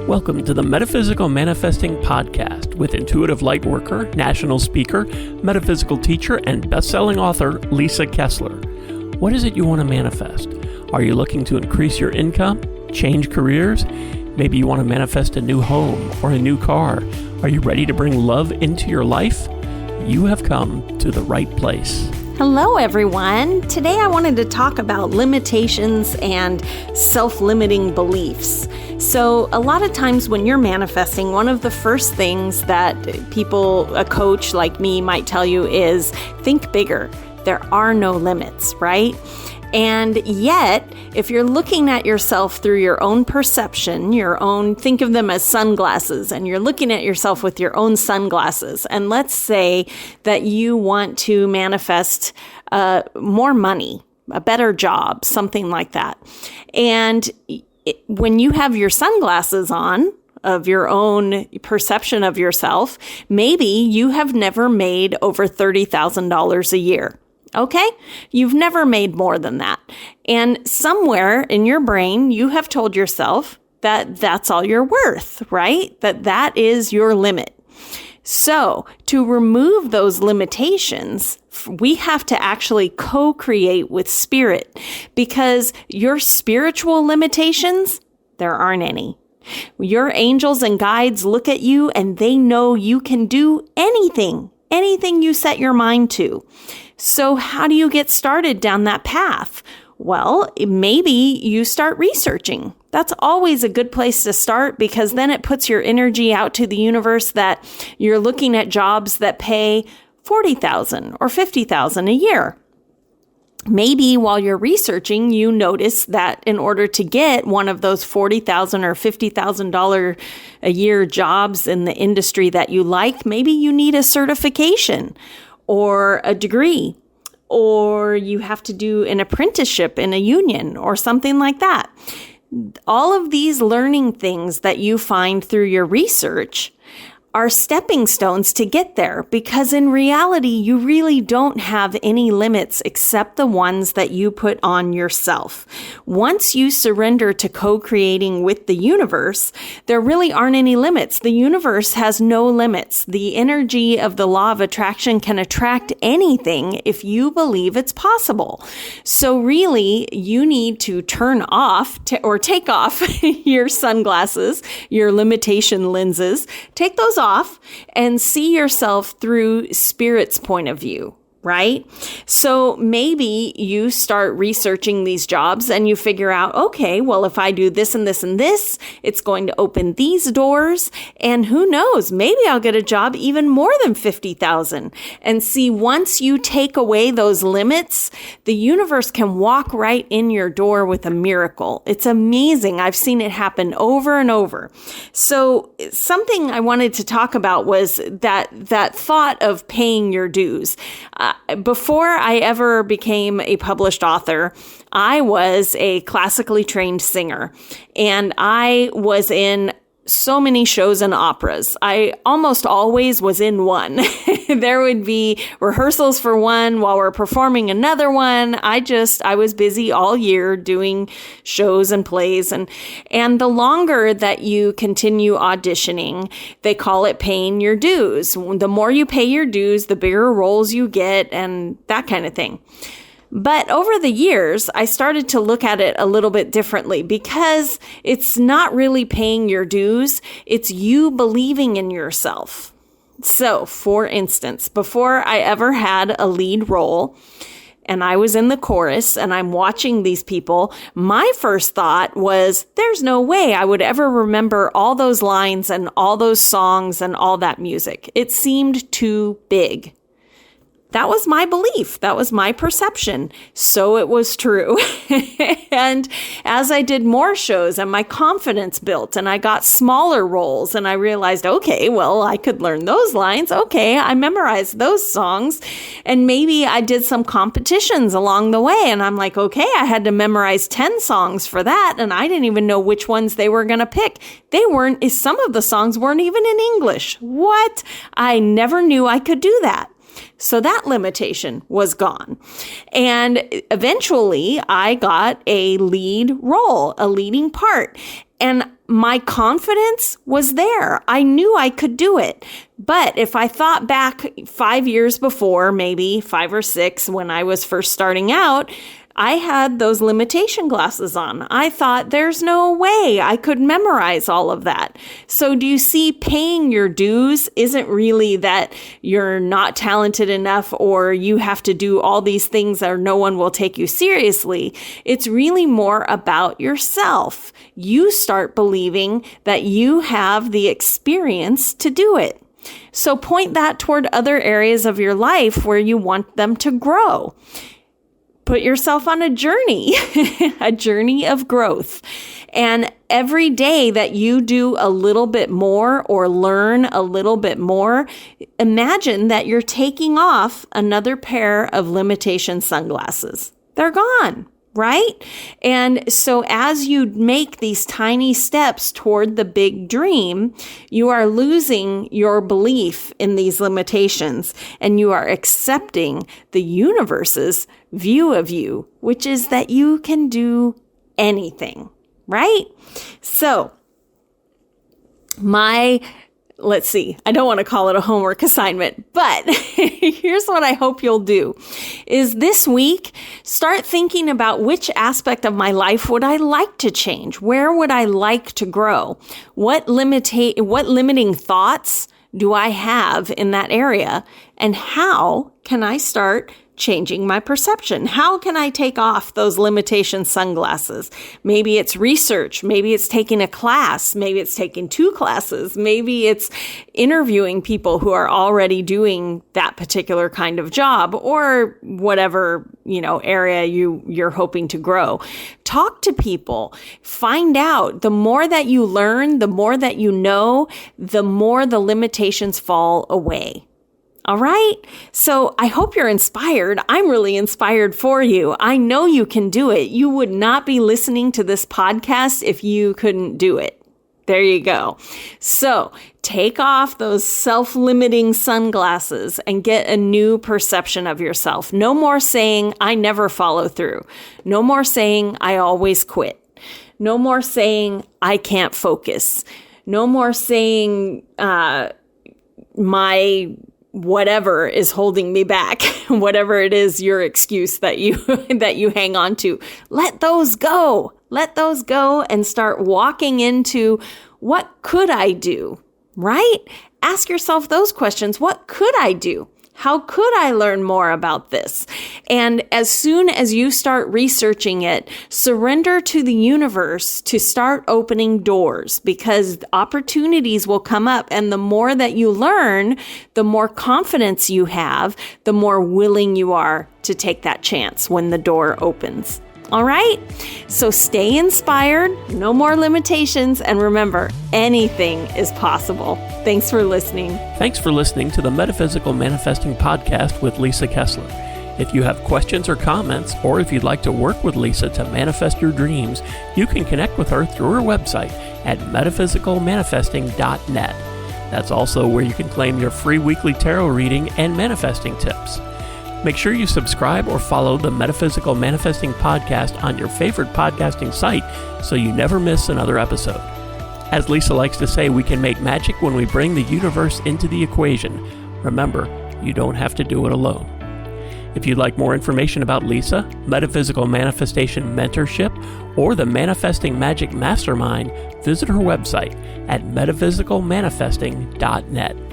Welcome to the Metaphysical Manifesting Podcast with intuitive lightworker, national speaker, metaphysical teacher, and best-selling author Lisa Kessler. What is it you want to manifest? Are you looking to increase your income, change careers? Maybe you want to manifest a new home or a new car. Are you ready to bring love into your life? You have come to the right place. Hello, everyone. Today I wanted to talk about limitations and self-limiting beliefs. So a lot of times when you're manifesting, one of the first things that a coach like me might tell you is think bigger. There are no limits, right? And yet, if you're looking at yourself through your own perception, think of them as sunglasses, and you're looking at yourself with your own sunglasses, and let's say that you want to manifest more money, a better job, something like that. And when you have your sunglasses on, of your own perception of yourself, maybe you have never made over $30,000 a year. Okay? You've never made more than that. And somewhere in your brain, you have told yourself that that's all you're worth, right? That is your limit. So to remove those limitations, we have to actually co-create with spirit, because your spiritual limitations, there aren't any. Your angels and guides look at you and they know you can do anything you set your mind to. So how do you get started down that path? Well, maybe you start researching. That's always a good place to start, because then it puts your energy out to the universe that you're looking at jobs that pay $40,000 or $50,000 a year. Maybe while you're researching, you notice that in order to get one of those $40,000 or $50,000 a year jobs in the industry that you like, maybe you need a certification or a degree, or you have to do an apprenticeship in a union or something like that. All of these learning things that you find through your research are stepping stones to get there, because in reality, you really don't have any limits except the ones that you put on yourself. Once you surrender to co-creating with the universe, there really aren't any limits. The universe has no limits. The energy of the law of attraction can attract anything if you believe it's possible. So really, you need to turn off or take off your sunglasses, your limitation lenses, take those off and see yourself through spirit's point of view, right? So maybe you start researching these jobs and you figure out, okay, well, if I do this and this and this, it's going to open these doors. And who knows, maybe I'll get a job even more than $50,000. And see, once you take away those limits, the universe can walk right in your door with a miracle. It's amazing. I've seen it happen over and over. So something I wanted to talk about was that thought of paying your dues. Before I ever became a published author, I was a classically trained singer, and I was in so many shows and operas. I almost always was in one. There would be rehearsals for one while we're performing another one. I was busy all year doing shows and plays. And the longer that you continue auditioning, they call it paying your dues. The more you pay your dues, the bigger roles you get and that kind of thing. But over the years, I started to look at it a little bit differently, because it's not really paying your dues. It's you believing in yourself. So, for instance, before I ever had a lead role and I was in the chorus and I'm watching these people, my first thought was, there's no way I would ever remember all those lines and all those songs and all that music. It seemed too big. That was my belief. That was my perception. So it was true. And as I did more shows and my confidence built and I got smaller roles and I realized, okay, well, I could learn those lines. Okay, I memorized those songs. And maybe I did some competitions along the way. And I'm like, okay, I had to memorize 10 songs for that. And I didn't even know which ones they were going to pick. Some of the songs weren't even in English. What? I never knew I could do that. So that limitation was gone. And eventually I got a lead role, a leading part. And my confidence was there. I knew I could do it. But if I thought back 5 years before, maybe 5 or 6, when I was first starting out, I had those limitation glasses on. I thought there's no way I could memorize all of that. So do you see, paying your dues isn't really that you're not talented enough or you have to do all these things or no one will take you seriously. It's really more about yourself. You start believing that you have the experience to do it. So point that toward other areas of your life where you want them to grow. Put yourself on a journey, a journey of growth. And every day that you do a little bit more or learn a little bit more, imagine that you're taking off another pair of limitation sunglasses. They're gone, right? And so as you make these tiny steps toward the big dream, you are losing your belief in these limitations and you are accepting the universe's view of you, which is that you can do anything, right? So let's see, I don't want to call it a homework assignment, but here's what I hope you'll do is this week, start thinking about which aspect of my life would I like to change? Where would I like to grow? What limiting thoughts do I have in that area? And how can I start changing my perception? How can I take off those limitation sunglasses? Maybe it's research. Maybe it's taking a class. Maybe it's taking 2 classes. Maybe it's interviewing people who are already doing that particular kind of job or whatever, area you're hoping to grow. Talk to people. Find out. The more that you learn, the more that you know, the more the limitations fall away. All right. So I hope you're inspired. I'm really inspired for you. I know you can do it. You would not be listening to this podcast if you couldn't do it. There you go. So take off those self-limiting sunglasses and get a new perception of yourself. No more saying, I never follow through. No more saying, I always quit. No more saying, I can't focus. No more saying, my whatever is holding me back, whatever it is, your excuse that you hang on to. Let those go. Let those go and start walking into what could I do, right? Ask yourself those questions. What could I do? How could I learn more about this? And as soon as you start researching it, surrender to the universe to start opening doors because opportunities will come up. And the more that you learn, the more confidence you have, the more willing you are to take that chance when the door opens. All right? So stay inspired, no more limitations, and remember, anything is possible. Thanks for listening. Thanks for listening to the Metaphysical Manifesting Podcast with Lisa Kessler. If you have questions or comments, or if you'd like to work with Lisa to manifest your dreams, you can connect with her through her website at metaphysicalmanifesting.net. That's also where you can claim your free weekly tarot reading and manifesting tips. Make sure you subscribe or follow the Metaphysical Manifesting Podcast on your favorite podcasting site so you never miss another episode. As Lisa likes to say, we can make magic when we bring the universe into the equation. Remember, you don't have to do it alone. If you'd like more information about Lisa, Metaphysical Manifestation Mentorship, or the Manifesting Magic Mastermind, visit her website at metaphysicalmanifesting.net.